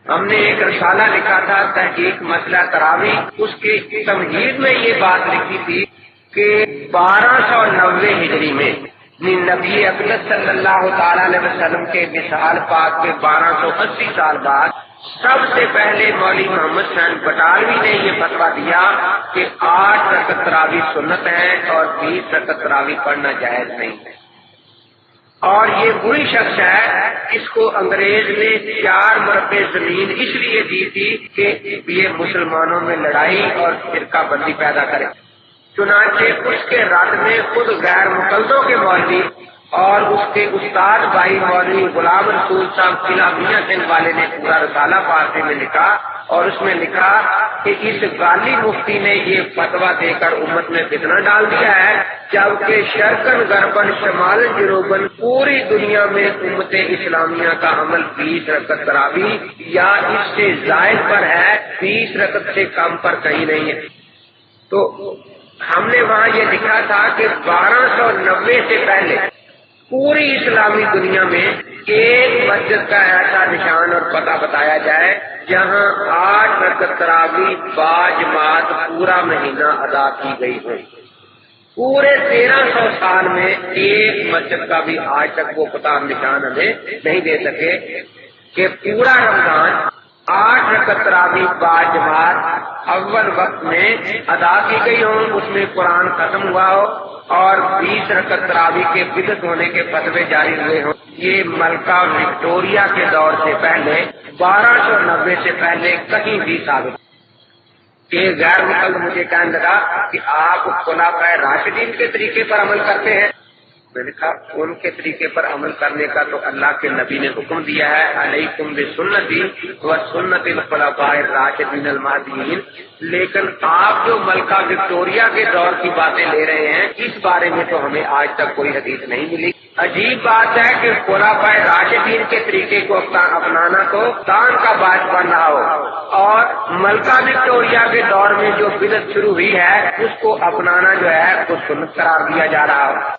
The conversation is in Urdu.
ہم نے ایک رسالہ لکھا تھا تحقیق مسئلہ تراوی، اس کے تمہید میں یہ بات لکھی تھی کہ 1290 ہجری میں نبی اقدس صلی اللہ تعالی علیہ وسلم کے وصال پاک کے 1280 سال بعد سب سے پہلے مولوی محمد حسین بٹالوی نے یہ فتویٰ دیا کہ 8 رکعت تراوی سنت ہے اور 20 رکعت تراوی پڑھنا جائز نہیں ہے۔ اور یہ وہی شخص ہے اس کو انگریز نے 4 مربع زمین اس لیے دی تھی کہ یہ مسلمانوں میں لڑائی اور فرقہ بندی پیدا کرے۔ چنانچہ اس کے رد میں خود غیر مقلدوں کے مولوی اور اس کے استاد بھائی مولوی غلام رسول صاحب قلعہ میاں سنگھ والے نے پورا رسالہ فارسی میں لکھا، اور اس میں لکھا کہ اس غالی مفتی نے یہ فتویٰ دے کر امت میں فتنہ ڈال دیا ہے، جبکہ شرقن غربن شمال جنوبن پوری دنیا میں امت اسلامیہ کا عمل 20 رکعت تراوی یا اس سے زائد پر ہے، 20 رکعت سے کم پر کہیں نہیں ہے۔ تو ہم نے وہاں یہ لکھا تھا کہ 1290 سے پہلے پوری اسلامی دنیا میں ایک مسجد کا ایسا نشان اور پتہ بتایا جائے جہاں 8 رکعت تراوی باجماعت پورا مہینہ ادا کی گئی ہو۔ پورے 1300 سال میں ایک مسجد کا بھی آج تک وہ پتہ نشان ہمیں نہیں دے سکے کہ پورا رمضان 8 رکعت تراوی باجماعت اول وقت میں ادا کی گئی ہوں، اس میں قرآن ختم ہوا ہو اور 20 رکعت تراوی کے بدعت ہونے کے فتوے جاری ہوئے ہوں۔ یہ ملکہ وکٹوریہ کے دور سے پہلے 1290 سے پہلے کہیں بھی ثابت۔ یہ غیر مقلد مجھے کہنے لگا کہ آپ خلفائے راشدین کے طریقے پر عمل کرتے ہیں۔ میں نے کہا ان کے طریقے پر عمل کرنے کا تو اللہ کے نبی نے حکم دیا ہے، علیکم بسنتی و سنت الخلفاء الراشدین المہدیین، لیکن آپ جو ملکہ وکٹوریہ کے دور کی باتیں لے رہے ہیں اس بارے میں تو ہمیں آج تک کوئی حدیث نہیں ملی۔ عجیب بات ہے کہ خلفاء راشدین کے طریقے کو اپنانا تو دان کا باعث بن رہا ہو، اور ملکہ وکٹوریہ کے دور میں جو بدعت شروع ہوئی ہے اس کو اپنانا جو ہے وہ سنت قرار دیا جا رہا ہو۔